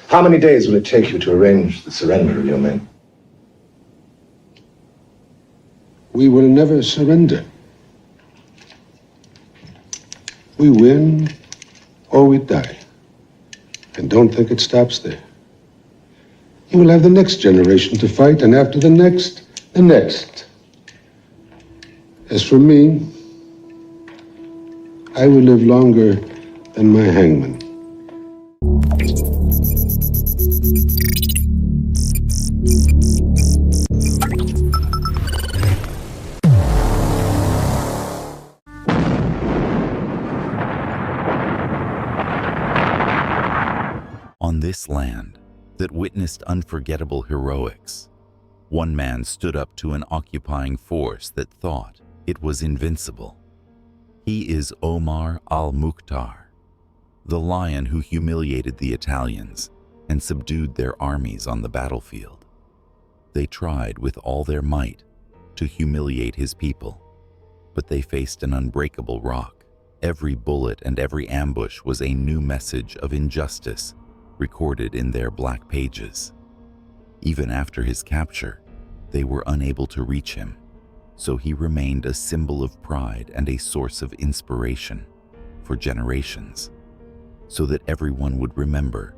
How many days will it take you to arrange the surrender of your men? We will never surrender. We win or we die. And don't think it stops there. You will have the next generation to fight, and after the next, the next. As for me, I will live longer than my hangman. On this land that witnessed unforgettable heroics, one man stood up to an occupying force that thought it was invincible. He is Omar Al-Mukhtar, the lion who humiliated the Italians and subdued their armies on the battlefield. They tried with all their might to humiliate his people, but they faced an unbreakable rock. Every bullet and every ambush was a new message of injustice recorded in their black pages. Even after his capture, they were unable to reach him, so he remained a symbol of pride and a source of inspiration for generations, so that everyone would remember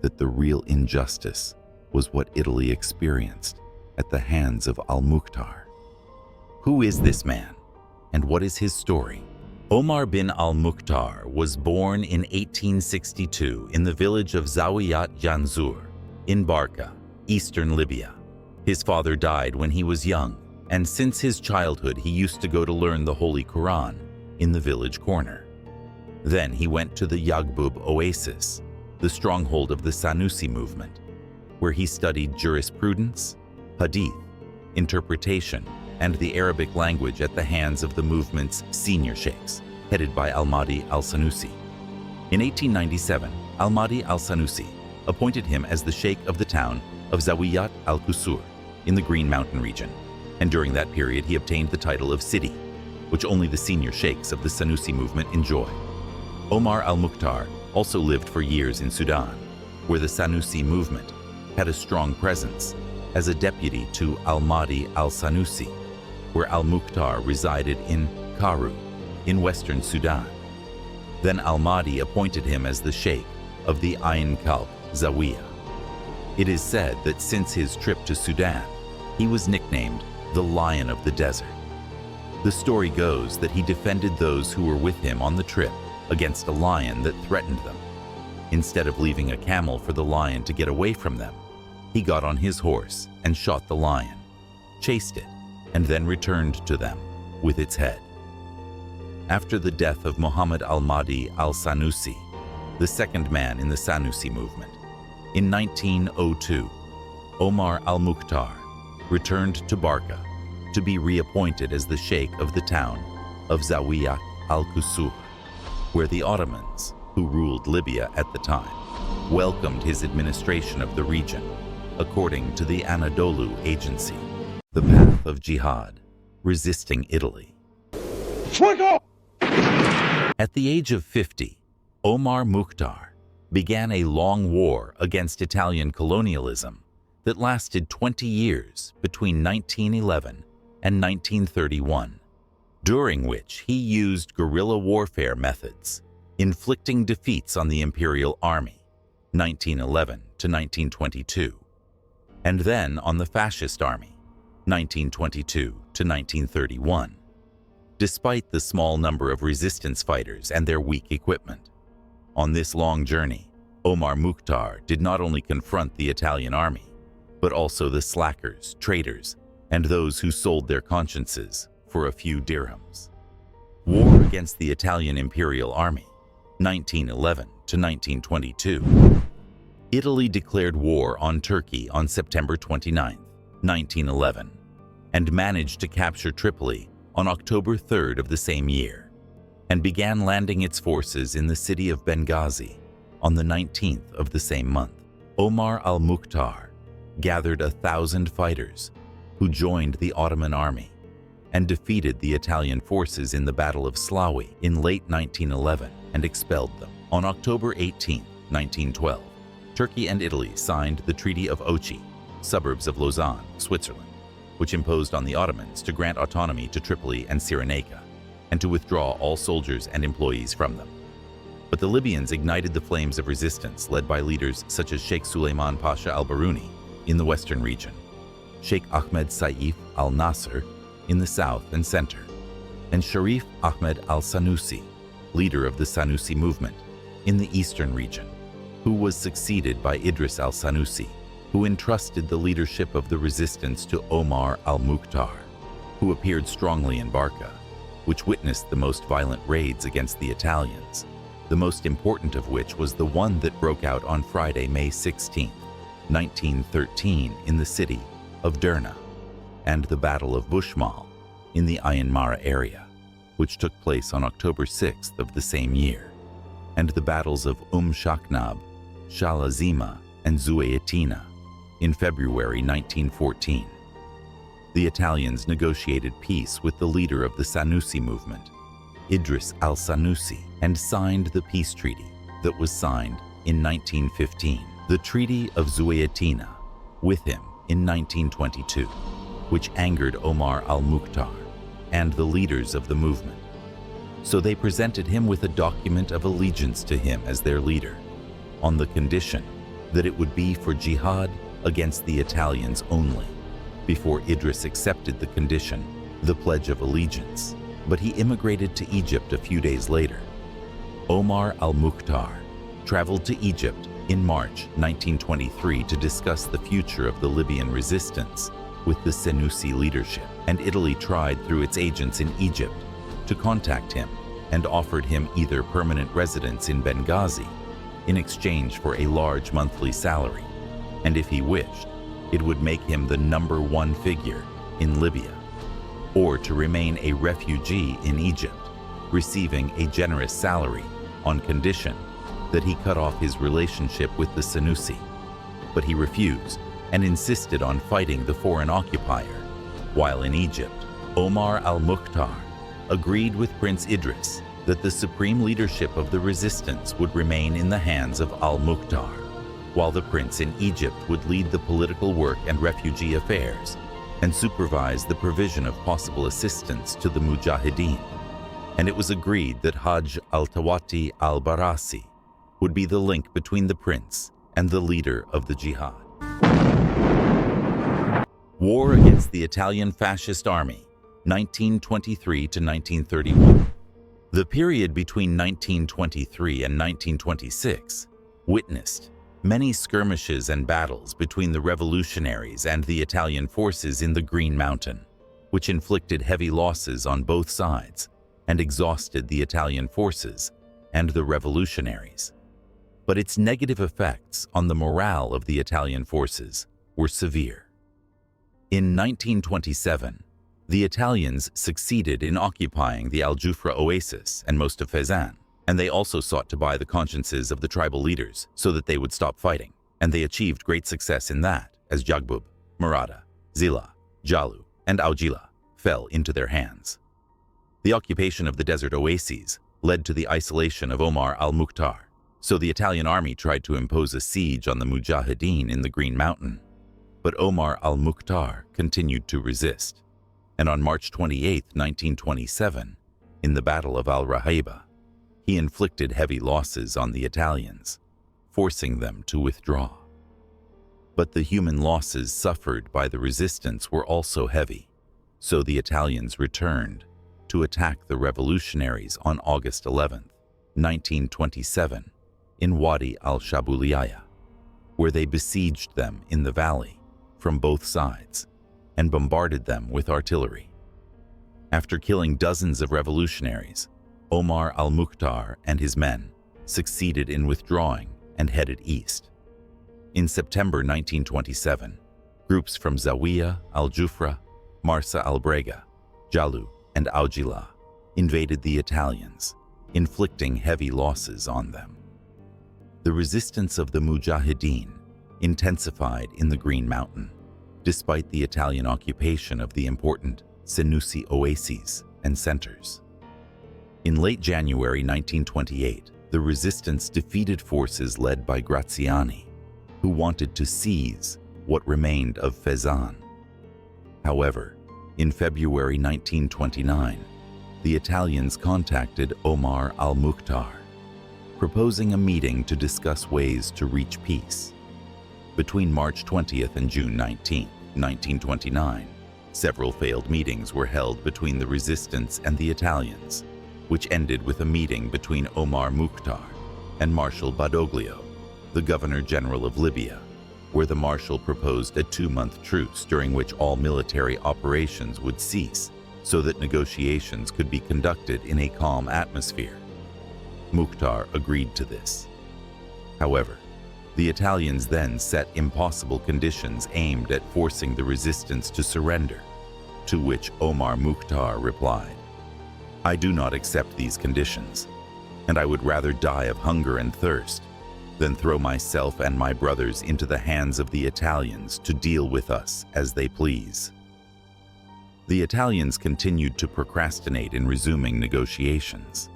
that the real injustice was what Italy experienced at the hands of Al-Mukhtar. Who is this man, and what is his story? Omar bin Al-Mukhtar was born in 1862 in the village of Zawiyat Janzur in Barca, eastern Libya. His father died when he was young, and since his childhood he used to go to learn the Holy Quran in the village corner. Then he went to the Yagbub oasis, the stronghold of the Sanusi movement, where he studied jurisprudence, hadith, interpretation, and the Arabic language at the hands of the movement's senior sheikhs, headed by Al-Mahdi al-Sanusi. In 1897, Al-Mahdi al-Sanusi appointed him as the sheikh of the town of Zawiyat al-Qusur in the Green Mountain region, and during that period he obtained the title of Sidi, which only the senior sheikhs of the Sanusi movement enjoy. Omar al-Mukhtar also lived for years in Sudan, where the Sanusi movement had a strong presence, as a deputy to Al-Mahdi al-Sanusi, where Al-Mukhtar resided in Karu, in western Sudan. Then Al-Mahdi appointed him as the sheikh of the Ain Kalb Zawiya. It is said that since his trip to Sudan, he was nicknamed the Lion of the Desert. The story goes that he defended those who were with him on the trip against a lion that threatened them. Instead of leaving a camel for the lion to get away from them, he got on his horse and shot the lion, chased it, and then returned to them with its head. After the death of Muhammad al-Mahdi al-Sanusi, the second man in the Sanusi movement, in 1902, Omar al-Mukhtar returned to Barca to be reappointed as the sheikh of the town of Zawiyat al-Qusur, where the Ottomans, who ruled Libya at the time, welcomed his administration of the region, according to the Anadolu Agency. The path of jihad, resisting Italy. At the age of 50, Omar Mukhtar began a long war against Italian colonialism that lasted 20 years between 1911 and 1931, during which he used guerrilla warfare methods, inflicting defeats on the Imperial Army, 1911 to 1922, and then on the Fascist Army, 1922 to 1931. Despite the small number of resistance fighters and their weak equipment, on this long journey, Omar Mukhtar did not only confront the Italian army, but also the slackers, traitors, and those who sold their consciences for a few dirhams. War against the Italian Imperial Army, 1911 to 1922. Italy declared war on Turkey on September 29, 1911, and managed to capture Tripoli on October 3rd of the same year, and began landing its forces in the city of Benghazi on the 19th of the same month. Omar al-Mukhtar gathered 1,000 fighters who joined the Ottoman army and defeated the Italian forces in the Battle of Slawi in late 1911 and expelled them. On October 18, 1912, Turkey and Italy signed the Treaty of Ochi, suburbs of Lausanne, Switzerland, which imposed on the Ottomans to grant autonomy to Tripoli and Cyrenaica, and to withdraw all soldiers and employees from them. But the Libyans ignited the flames of resistance led by leaders such as Sheikh Suleiman Pasha al-Baruni in the western region, Sheikh Ahmed Saif al-Nasser in the south and center, and Sharif Ahmed al-Sanusi, leader of the Sanusi movement, in the eastern region, who was succeeded by Idris al-Sanusi, who entrusted the leadership of the resistance to Omar Al-Mukhtar, who appeared strongly in Barca, which witnessed the most violent raids against the Italians, the most important of which was the one that broke out on Friday, May 16, 1913, in the city of Derna, and the Battle of Bushmal in the Ain Mara area, which took place on October 6th of the same year, and the battles of Shaknab, Shalazima, and Zuayatina in February 1914. The Italians negotiated peace with the leader of the Sanusi movement, Idris al-Sanusi, and signed the peace treaty that was signed in 1915, the Treaty of Zuayatina, with him in 1922, which angered Omar al-Mukhtar and the leaders of the movement. So they presented him with a document of allegiance to him as their leader, on the condition that it would be for jihad against the Italians only. Before Idris accepted the condition, the Pledge of Allegiance, but he immigrated to Egypt a few days later. Omar al-Mukhtar traveled to Egypt in March 1923 to discuss the future of the Libyan resistance with the Senussi leadership, and Italy tried through its agents in Egypt to contact him and offered him either permanent residence in Benghazi in exchange for a large monthly salary, and if he wished, it would make him the #1 figure in Libya, or to remain a refugee in Egypt, receiving a generous salary on condition that he cut off his relationship with the Senussi. But he refused and insisted on fighting the foreign occupier. While in Egypt, Omar al-Mukhtar agreed with Prince Idris that the supreme leadership of the resistance would remain in the hands of al-Mukhtar, while the prince in Egypt would lead the political work and refugee affairs and supervise the provision of possible assistance to the Mujahideen. And it was agreed that Hajj al-Tawati al-Barasi would be the link between the prince and the leader of the jihad. War against the Italian Fascist Army, 1923 to 1931. The period between 1923 and 1926 witnessed many skirmishes and battles between the revolutionaries and the Italian forces in the Green Mountain, which inflicted heavy losses on both sides and exhausted the Italian forces and the revolutionaries. But its negative effects on the morale of the Italian forces were severe. In 1927, the Italians succeeded in occupying the Al Jufra oasis and most of Fezzan, and they also sought to buy the consciences of the tribal leaders so that they would stop fighting, and they achieved great success in that, as Jagbub, Murada, Zila, Jalu, and Aujila fell into their hands. The occupation of the desert oases led to the isolation of Omar al-Mukhtar, so the Italian army tried to impose a siege on the Mujahideen in the Green Mountain. But Omar al-Mukhtar continued to resist, and on March 28, 1927, in the Battle of Al-Rahaiba, he inflicted heavy losses on the Italians, forcing them to withdraw. But the human losses suffered by the resistance were also heavy, so the Italians returned to attack the revolutionaries on August 11, 1927, in Wadi al-Shabuliyaya, where they besieged them in the valley from both sides and bombarded them with artillery. After killing dozens of revolutionaries, Omar al-Mukhtar and his men succeeded in withdrawing and headed east. In September 1927, groups from Zawiya, Al-Jufra, Marsa al-Brega, Jalu, and Aujila invaded the Italians, inflicting heavy losses on them. The resistance of the Mujahideen intensified in the Green Mountain, despite the Italian occupation of the important Senussi oases and centers. In late January 1928, the resistance defeated forces led by Graziani who wanted to seize what remained of Fezzan. However, in February 1929, the Italians contacted Omar Al-Mukhtar, proposing a meeting to discuss ways to reach peace. Between March 20th and June 19, 1929, several failed meetings were held between the resistance and the Italians, which ended with a meeting between Omar Mukhtar and Marshal Badoglio, the Governor-General of Libya, where the marshal proposed a 2-month truce during which all military operations would cease so that negotiations could be conducted in a calm atmosphere. Mukhtar agreed to this. However, the Italians then set impossible conditions aimed at forcing the resistance to surrender, to which Omar Mukhtar replied, "I do not accept these conditions, and I would rather die of hunger and thirst than throw myself and my brothers into the hands of the Italians to deal with us as they please." The Italians continued to procrastinate in resuming negotiations,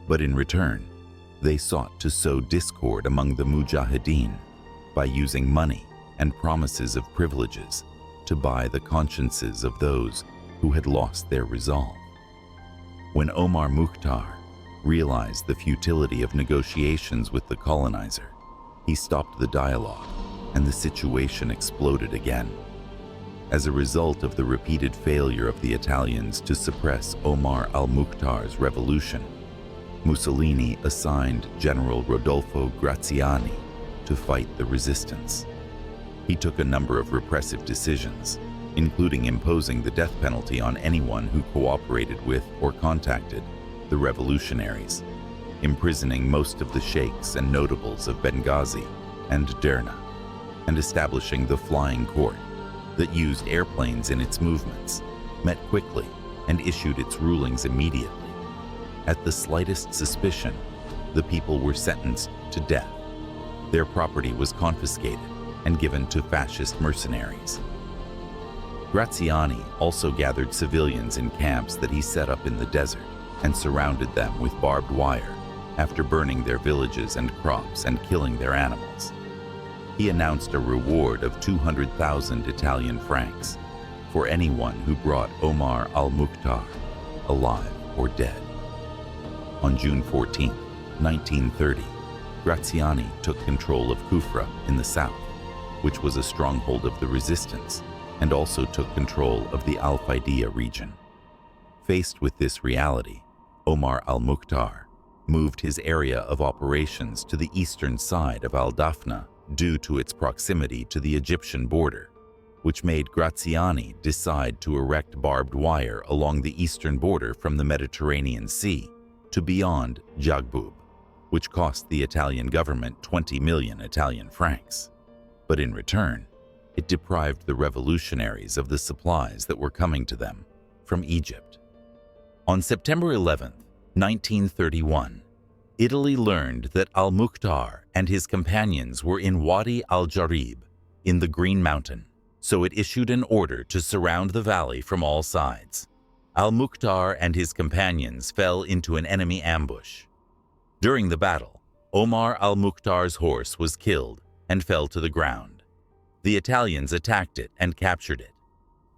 but in return, they sought to sow discord among the Mujahideen by using money and promises of privileges to buy the consciences of those who had lost their resolve. When Omar Mukhtar realized the futility of negotiations with the colonizer, he stopped the dialogue, and the situation exploded again. As a result of the repeated failure of the Italians to suppress Omar Al-Mukhtar's revolution, Mussolini assigned General Rodolfo Graziani to fight the resistance. He took a number of repressive decisions, including imposing the death penalty on anyone who cooperated with or contacted the revolutionaries, imprisoning most of the sheikhs and notables of Benghazi and Derna, and establishing the Flying Court that used airplanes in its movements, met quickly, and issued its rulings immediately. At the slightest suspicion, the people were sentenced to death. Their property was confiscated and given to fascist mercenaries. Graziani also gathered civilians in camps that he set up in the desert and surrounded them with barbed wire after burning their villages and crops and killing their animals. He announced a reward of 200,000 Italian francs for anyone who brought Omar Al-Mukhtar alive or dead. On June 14, 1930, Graziani took control of Kufra in the south, which was a stronghold of the resistance, and also took control of the Al-Faydiya region. Faced with this reality, Omar Al-Mukhtar moved his area of operations to the eastern side of Al-Dafna due to its proximity to the Egyptian border, which made Graziani decide to erect barbed wire along the eastern border from the Mediterranean Sea to beyond Jagbub, which cost the Italian government 20 million Italian francs. But in return, it deprived the revolutionaries of the supplies that were coming to them from Egypt. On September 11, 1931, Italy learned that Al-Mukhtar and his companions were in Wadi al-Jarib in the Green Mountain, so it issued an order to surround the valley from all sides. Al-Mukhtar and his companions fell into an enemy ambush. During the battle, Omar Al-Mukhtar's horse was killed and fell to the ground. The Italians attacked it and captured it.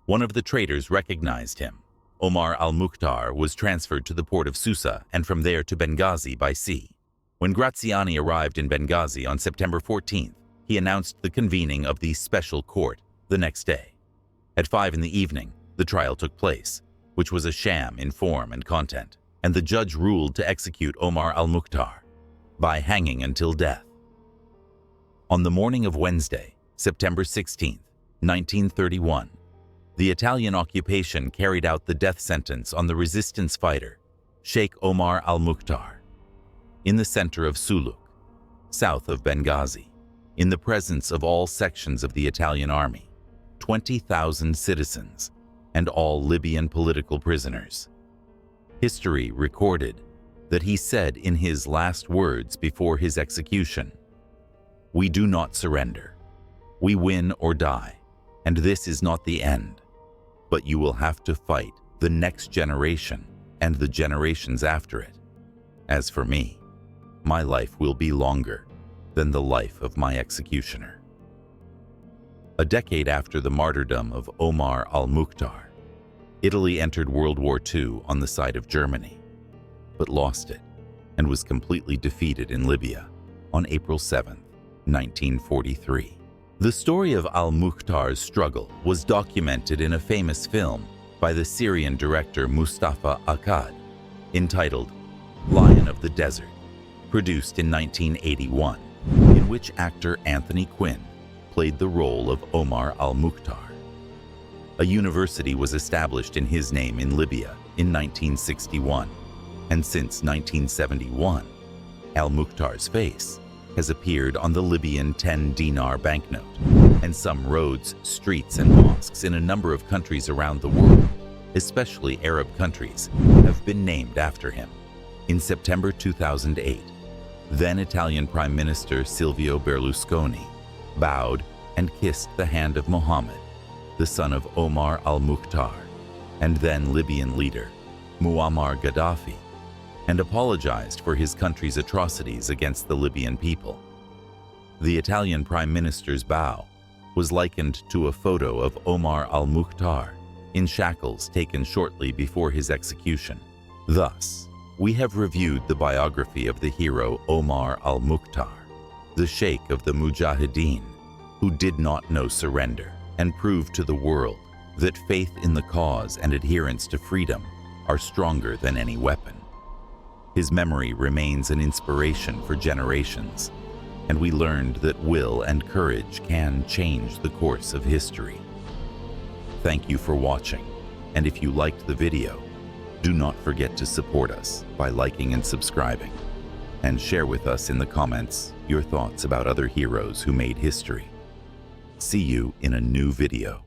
One of the traitors recognized him. Omar Al-Mukhtar was transferred to the port of Susa and from there to Benghazi by sea. When Graziani arrived in Benghazi on September 14th, he announced the convening of the special court the next day. At 5 in the evening, the trial took place, which was a sham in form and content, and the judge ruled to execute Omar Al-Mukhtar by hanging until death. On the morning of Wednesday, September 16, 1931, the Italian occupation carried out the death sentence on the resistance fighter, Sheikh Omar Al-Mukhtar, in the center of Suluk, south of Benghazi, in the presence of all sections of the Italian army, 20,000 citizens, and all Libyan political prisoners. History recorded that he said in his last words before his execution, "We do not surrender. We win or die, and this is not the end, but you will have to fight the next generation and the generations after it. As for me, my life will be longer than the life of my executioner." A decade after the martyrdom of Omar Al-Mukhtar, Italy entered World War II on the side of Germany, but lost it and was completely defeated in Libya on April 7, 1943. The story of Al-Mukhtar's struggle was documented in a famous film by the Syrian director Mustafa Akkad, entitled Lion of the Desert, produced in 1981, in which actor Anthony Quinn played the role of Omar Al-Mukhtar. A university was established in his name in Libya in 1961, and since 1971, Al-Mukhtar's face has appeared on the Libyan 10-dinar banknote, and some roads, streets, and mosques in a number of countries around the world, especially Arab countries, have been named after him. In September 2008, then Italian Prime Minister Silvio Berlusconi bowed and kissed the hand of Mohammed, the son of Omar Al-Mukhtar, and then Libyan leader Muammar Gaddafi, and apologized for his country's atrocities against the Libyan people. The Italian Prime Minister's bow was likened to a photo of Omar Al-Mukhtar in shackles taken shortly before his execution. Thus, we have reviewed the biography of the hero Omar Al-Mukhtar, the Sheikh of the Mujahideen, who did not know surrender and proved to the world that faith in the cause and adherence to freedom are stronger than any weapon. His memory remains an inspiration for generations, and we learned that will and courage can change the course of history. Thank you for watching, and if you liked the video, do not forget to support us by liking and subscribing, and share with us in the comments your thoughts about other heroes who made history. See you in a new video.